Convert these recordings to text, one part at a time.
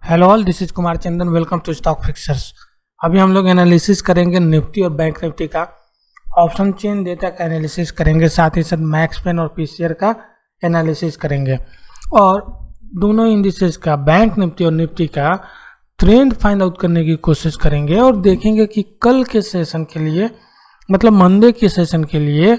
Hello all, this is Kumar Chandan. Welcome to stock fixers. अभी हम लोग एनालिसिस करेंगे निफ्टी और बैंक निफ्टी का, ऑप्शन चेन डेटा का एनालिसिस करेंगे, साथ ही साथ मैक्स पेन और पीसीआर का एनालिसिस करेंगे और दोनों इंडिसेस का, बैंक निफ्टी और निफ्टी का ट्रेंड फाइंड आउट करने की कोशिश करेंगे और देखेंगे कि कल के सेशन के लिए, मतलब मंडे के सेशन के लिए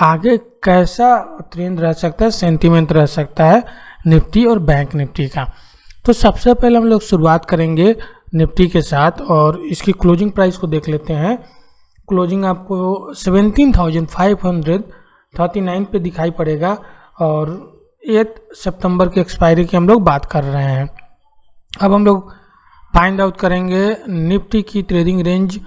आगे कैसा ट्रेंड रह सकता है, सेंटीमेंट रह सकता है निफ्टी और बैंक निफ्टी का। तो सबसे पहले हम लोग शुरुआत करेंगे निफ्टी के साथ और इसकी क्लोजिंग प्राइस को देख लेते हैं। क्लोजिंग आपको 17,539 पे दिखाई पड़ेगा और 8 सितंबर के एक्सपायरी की हम लोग बात कर रहे हैं। अब हम लोग फाइंड आउट करेंगे निफ्टी की ट्रेडिंग रेंज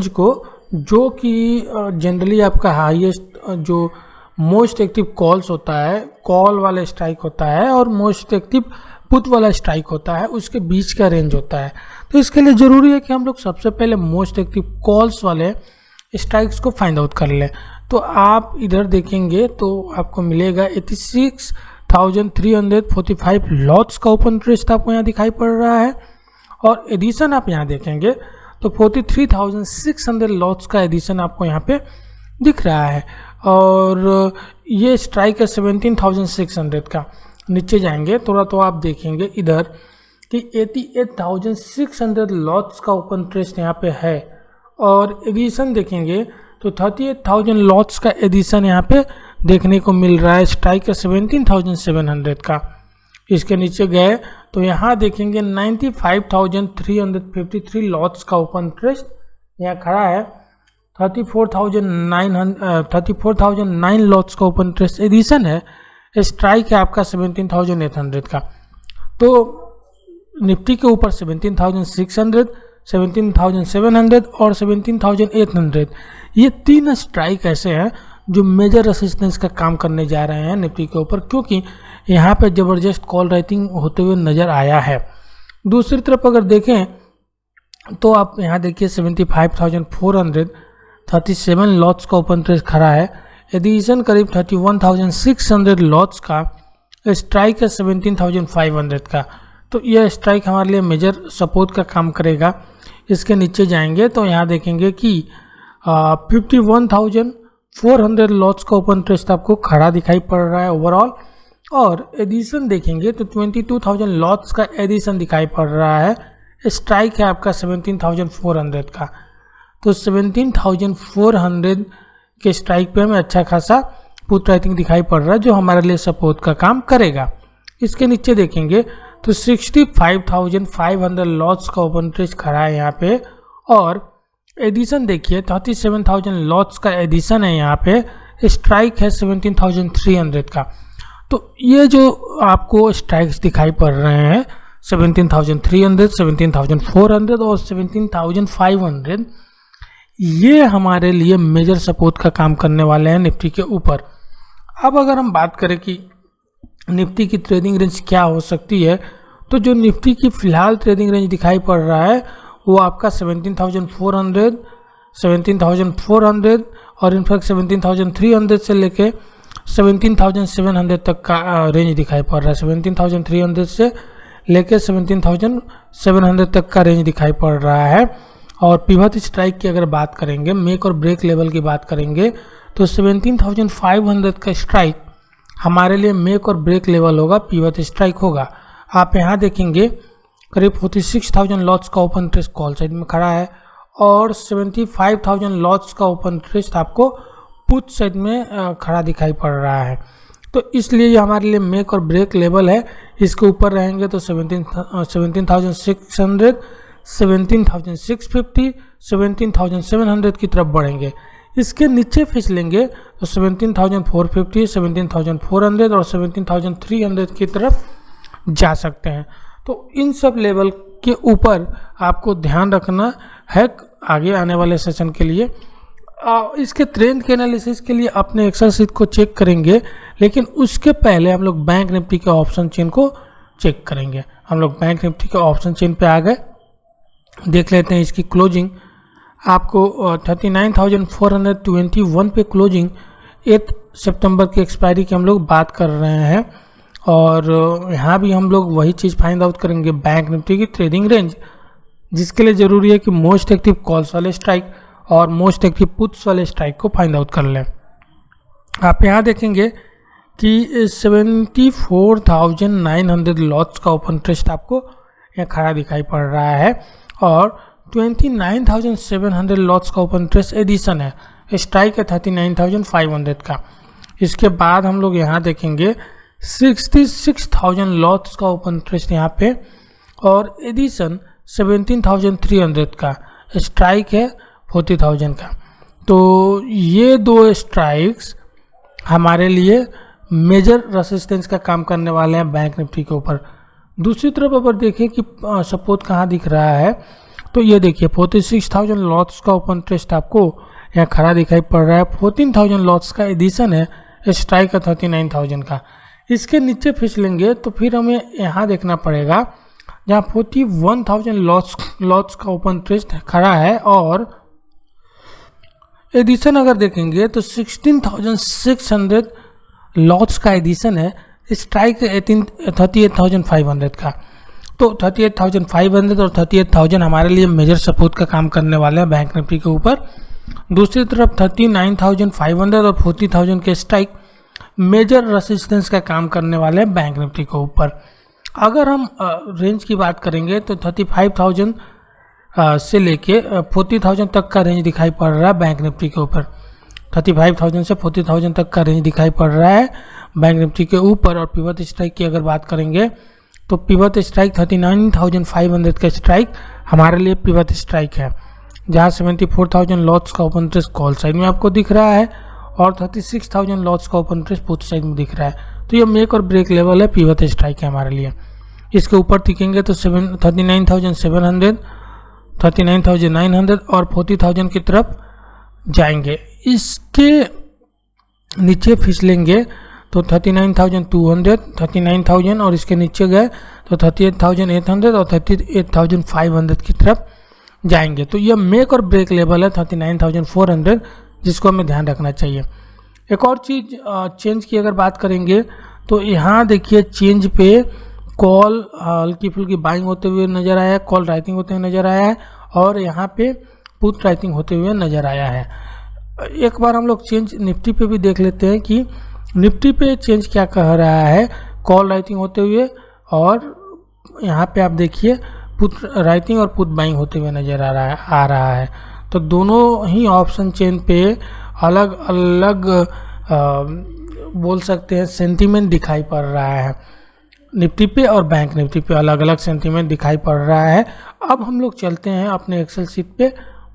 को, जो कि जनरली आपका हाईएस्ट जो मोस्ट एक्टिव कॉल्स होता है, कॉल वाला स्ट्राइक होता है और मोस्ट एक्टिव पुट वाला स्ट्राइक होता है, उसके बीच का रेंज होता है। तो इसके लिए ज़रूरी है कि हम लोग सबसे पहले मोस्ट एक्टिव कॉल्स वाले स्ट्राइक्स को फाइंड आउट कर लें। तो आप इधर देखेंगे तो आपको मिलेगा 86,345 लॉट्स का ओपन इंटरेस्ट आपको यहाँ दिखाई पड़ रहा है और एडिशन आप यहाँ देखेंगे तो 43,600 लॉट्स का एडिशन आपको यहाँ पे दिख रहा है और ये स्ट्राइक है 17,600 का। नीचे जाएंगे थोड़ा तो आप देखेंगे इधर कि 88,600 लॉट्स का ओपन इंटरेस्ट यहाँ पे है और एडिशन देखेंगे तो 38,000 लॉट्स का एडिशन यहाँ पे देखने को मिल रहा है। स्ट्राइक है 17,700 का। इसके नीचे गए तो यहाँ देखेंगे 95,353 लॉट्स का ओपन इंटरेस्ट यहाँ खड़ा है। 34,009 लॉट्स का ओपन इंटरेस्ट एडिशन है। स्ट्राइक है आपका 17,800 का। तो निफ्टी के ऊपर 17,600, 17,700 और 17,800 ये तीन स्ट्राइक ऐसे हैं जो मेजर रेसिस्टेंस का काम करने जा रहे हैं निफ्टी के ऊपर, क्योंकि यहाँ पे ज़बरदस्त कॉल राइटिंग होते हुए नज़र आया है। दूसरी तरफ अगर देखें तो आप यहाँ देखिए 75,437 लॉट्स का ओपन इंटरेस्ट खड़ा है। एडिशन करीब 31,600 लॉट्स का। स्ट्राइक है 17,500 का। तो यह स्ट्राइक हमारे लिए मेजर सपोर्ट का काम करेगा। इसके नीचे जाएंगे तो यहाँ देखेंगे कि 51,400 लॉट्स का ओपन इंटरेस्ट आपको खड़ा दिखाई पड़ रहा है ओवरऑल और एडिशन देखेंगे तो 22,000 लॉट्स का एडिशन दिखाई पड़ रहा है। स्ट्राइक है आपका 17,400 का। तो 17,400 के स्ट्राइक पे हमें अच्छा खासा पुट राइटिंग दिखाई पड़ रहा है जो हमारे लिए सपोर्ट का काम करेगा। इसके नीचे देखेंगे तो 65,500 लॉट्स का ओपन इंटरेस्ट खड़ा है यहाँ पे और एडिशन देखिए 37,000 लॉट्स का एडिशन है यहाँ पे। स्ट्राइक है 17,300 का। तो ये जो आपको स्ट्राइक्स दिखाई पड़ रहे हैं 17,300, 17,400 और 17,500, ये हमारे लिए मेजर सपोर्ट का काम करने वाले हैं निफ्टी के ऊपर। अब अगर हम बात करें कि निफ्टी की ट्रेडिंग रेंज क्या हो सकती है, तो जो निफ्टी की फ़िलहाल ट्रेडिंग रेंज दिखाई पड़ रहा है वो आपका 17,400 और इनफैक्ट 17,300 से लेके 17,700 तक का रेंज दिखाई पड़ रहा है। 17,300 से लेके 17,700 तक का रेंज दिखाई पड़ रहा है। और पिवट स्ट्राइक की अगर बात करेंगे, मेक और ब्रेक लेवल की बात करेंगे तो 17,500 का स्ट्राइक हमारे लिए मेक और ब्रेक लेवल होगा, पिवट स्ट्राइक होगा। आप यहाँ देखेंगे करीब 46,000 लॉट्स का ओपन इंटरेस्ट कॉल साइड में खड़ा है और 75,000 लॉट्स का ओपन इंटरेस्ट आपको पुट साइड में खड़ा दिखाई पड़ रहा है। तो इसलिए ये हमारे लिए मेक और ब्रेक लेवल है। इसके ऊपर रहेंगे तो 17,600, 17,650, 17,700 की तरफ बढ़ेंगे। इसके नीचे फिसलेंगे तो 17,450, 17,400 और 17,300 की तरफ जा सकते हैं। तो इन सब लेवल के ऊपर आपको ध्यान रखना है आगे आने वाले सेशन के लिए। इसके ट्रेंड के एनालिसिस के लिए अपने एक्सेल शीट को चेक करेंगे, लेकिन उसके पहले हम लोग बैंक निफ्टी के ऑप्शन चेन को चेक करेंगे। हम लोग बैंक निफ्टी के ऑप्शन चेन पे आ गए, देख लेते हैं इसकी क्लोजिंग। आपको 39,421 पे क्लोजिंग 8 सितंबर की एक्सपायरी की हम लोग बात कर रहे हैं और यहाँ भी हम लोग वही चीज़ फाइंड आउट करेंगे, बैंक निफ्टी की ट्रेडिंग रेंज, जिसके लिए ज़रूरी है कि मोस्ट एक्टिव कॉल्स वाले स्ट्राइक और मोस्ट एक्टिव पुट्स वाले स्ट्राइक को फाइंड आउट कर लें। आप यहाँ देखेंगे कि 74,900 लॉट्स का ओपन इंटरेस्ट आपको यहाँ खड़ा दिखाई पड़ रहा है और 29,700 लॉट्स का ओपन इंटरेस्ट एडिशन है, स्ट्राइक है 39,500 का। इसके बाद हम लोग यहाँ देखेंगे 66,000 लॉट्स का ओपन इंटरेस्ट यहाँ पे और एडिशन 17,300 का, स्ट्राइक है 40,000 का। तो ये दो स्ट्राइक्स हमारे लिए मेजर रेसिस्टेंस का काम करने वाले हैं बैंक निफ्टी के ऊपर। दूसरी तरफ अगर देखें कि सपोर्ट कहाँ दिख रहा है, तो ये देखिए 46,000 लॉट्स का ओपन इंटरेस्ट आपको यहाँ खड़ा दिखाई पड़ रहा है, 14,000 लॉट्स का एडिशन है, स्ट्राइक है 39,000 का। इसके नीचे फिसलेंगे तो फिर हमें यहाँ देखना पड़ेगा जहाँ 41,000 लॉट्स का ओपन इंटरेस्ट खड़ा है और एडिशन अगर देखेंगे तो 16,600 लॉट्स का एडिशन है, स्ट्राइक 38,500 का। तो 38,500 और 38,000 हमारे लिए मेजर सपोर्ट का काम करने वाले हैं बैंक निफ्टी के ऊपर। दूसरी तरफ 39,500 और 40,000 के स्ट्राइक मेजर रेसिस्टेंस का काम करने वाले हैं बैंक निफ्टी के ऊपर। अगर हम रेंज की बात करेंगे तो 35,000 से लेके 40,000 तक का रेंज दिखाई पड़ रहा है बैंक निफ्टी के ऊपर। 35,000 से 40,000 तक का रेंज दिखाई पड़ रहा है बैंक निफ्टी के ऊपर। और पिवट स्ट्राइक की अगर बात करेंगे तो पिवट स्ट्राइक 39,500 का स्ट्राइक हमारे लिए पिवट स्ट्राइक है, जहां 74,000 लॉट्स का ओपन इंटरेस्ट कॉल साइड में आपको दिख रहा है और 36,000 लॉट्स का ओपन इंटरेस्ट पुट साइड में दिख रहा है। तो ये मेक और ब्रेक लेवल है, पिवट स्ट्राइक है हमारे लिए। इसके ऊपर टिकेंगे तो 39,700, 39,900 और 40,000 की तरफ जाएंगे। इसके नीचे फिसलेंगे तो 39,200, 39,000 और इसके नीचे गए तो 38,800 और 38,500 की तरफ जाएंगे। तो यह मेक और ब्रेक लेवल है 39,400, जिसको हमें ध्यान रखना चाहिए। एक और चीज़ चेंज की अगर बात करेंगे तो यहाँ देखिए चेंज पे कॉल हल्की फुल्की बाइंग होते हुए नज़र आया है, कॉल राइटिंग होते हुए नज़र आया है और यहाँ पे पुट राइटिंग होते हुए नज़र आया है। एक बार हम लोग चेंज निफ्टी पे भी देख लेते हैं कि निफ्टी पे चेंज क्या कह रहा है, कॉल राइटिंग होते हुए और यहाँ पे आप देखिए पुट राइटिंग और पुट बाइंग होते हुए नज़र आ रहा है। तो दोनों ही ऑप्शन चेन पे अलग अलग बोल सकते हैं सेंटीमेंट दिखाई पड़ रहा है। निफ्टी पे और बैंक निफ्टी पे अलग अलग सेंटीमेंट दिखाई पड़ रहा है। अब हम लोग चलते हैं अपने एक्सेल शीट पे,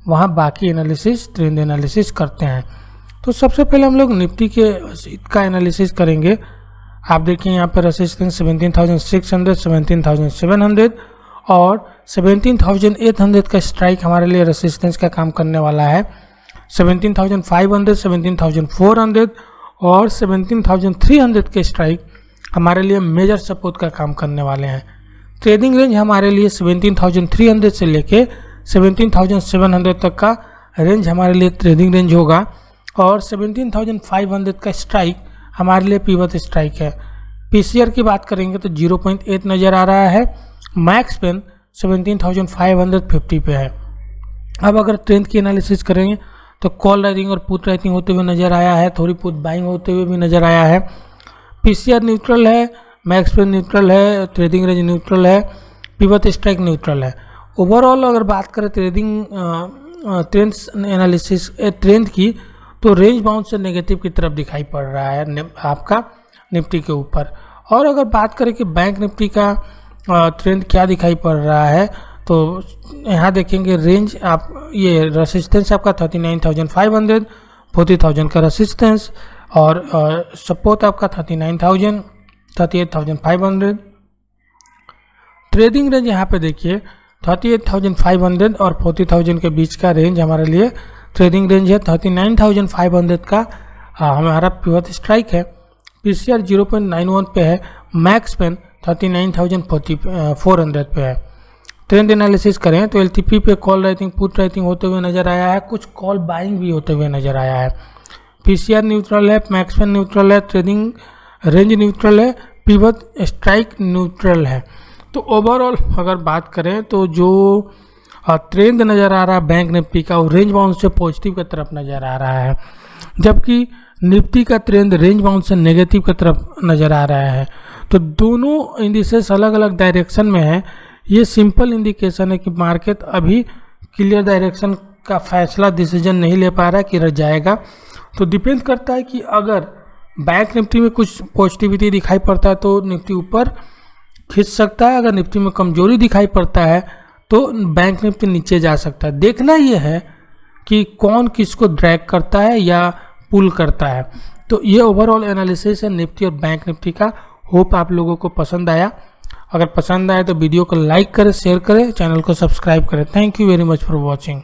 वहाँ बाकी एनालिसिस ट्रेंड एनालिसिस करते हैं। तो सबसे पहले हम लोग निफ्टी के शीट का एनालिसिस करेंगे। आप देखिए यहाँ पर रेसिस्टेंस 17,600, 17,700 और 17,800 का स्ट्राइक हमारे लिए रेसिस्टेंस का काम करने वाला है। 17,500, 17,400 और 17,300 के स्ट्राइक हमारे लिए मेजर सपोर्ट का काम करने वाले हैं। ट्रेडिंग रेंज हमारे लिए 17,300 से लेके 17,700 तक का रेंज हमारे लिए ट्रेडिंग रेंज होगा और 17,500 का स्ट्राइक हमारे लिए पिवट स्ट्राइक है। पीसीआर की बात करेंगे तो 0.8 नज़र आ रहा है। मैक्स पेन 17,550 पे है। अब अगर ट्रेंड की एनालिसिस करेंगे तो कॉल राइटिंग और पुट राइटिंग होते हुए नज़र आया है, थोड़ी पुट बाइंग होते हुए भी नज़र आया है। पीसीआर न्यूट्रल है, मैक्स पेन न्यूट्रल है, ट्रेडिंग रेंज न्यूट्रल है, पिवट स्ट्राइक न्यूट्रल है। ओवरऑल अगर बात करें ट्रेंड्स एनालिसिस ट्रेंड की तो रेंज बाउंड से नेगेटिव की तरफ दिखाई पड़ रहा है आपका निफ्टी के ऊपर। और अगर बात करें कि बैंक निफ्टी का ट्रेंड क्या दिखाई पड़ रहा है तो यहाँ देखेंगे रेंज आप ये रेसिस्टेंस आपका 39,500, 40,000 का रेसिस्टेंस और सपोर्ट आपका 39,000, 38,500। ट्रेडिंग रेंज यहाँ पे देखिए 38,500 और 40,000 के बीच का रेंज हमारे लिए ट्रेडिंग रेंज है। 39,500 का हमारा पिवट स्ट्राइक है। पीसीआर 0.91 पे है। मैक्स पेन 39,400 पे है। ट्रेंड एनालिसिस करें तो एलटीपी पे कॉल राइटिंग पुट राइटिंग होते हुए नज़र आया है, कुछ कॉल बाइंग भी होते हुए नज़र आया है। पीसीआर न्यूट्रल है, मैक्स पेन न्यूट्रल है, ट्रेडिंग रेंज न्यूट्रल है, पिवट स्ट्राइक न्यूट्रल है। तो ओवरऑल अगर बात करें तो जो ट्रेंड नज़र आ रहा है बैंक निफ्टी का वो रेंज बाउंड से पॉजिटिव की तरफ नज़र आ रहा है, जबकि निफ्टी का ट्रेंड रेंज बाउंड से नेगेटिव की तरफ नज़र आ रहा है। तो दोनों इंडिसेस अलग अलग डायरेक्शन में है। ये सिंपल इंडिकेशन है कि मार्केट अभी क्लियर डायरेक्शन का फैसला डिसीजन नहीं ले पा रहा है कि रह जाएगा। तो डिपेंड करता है कि अगर बैंक निफ्टी में कुछ पॉजिटिविटी दिखाई पड़ता है तो निफ्टी ऊपर खींच सकता है, अगर निफ्टी में कमजोरी दिखाई पड़ता है तो बैंक निफ्टी नीचे जा सकता है। देखना ये है कि कौन किसको ड्रैग करता है या पुल करता है। तो ये ओवरऑल एनालिसिस है निफ्टी और बैंक निफ्टी का। होप आप लोगों को पसंद आया। अगर पसंद आए तो वीडियो को लाइक करें, शेयर करें, चैनल को सब्सक्राइब करें। Thank you very much for watching.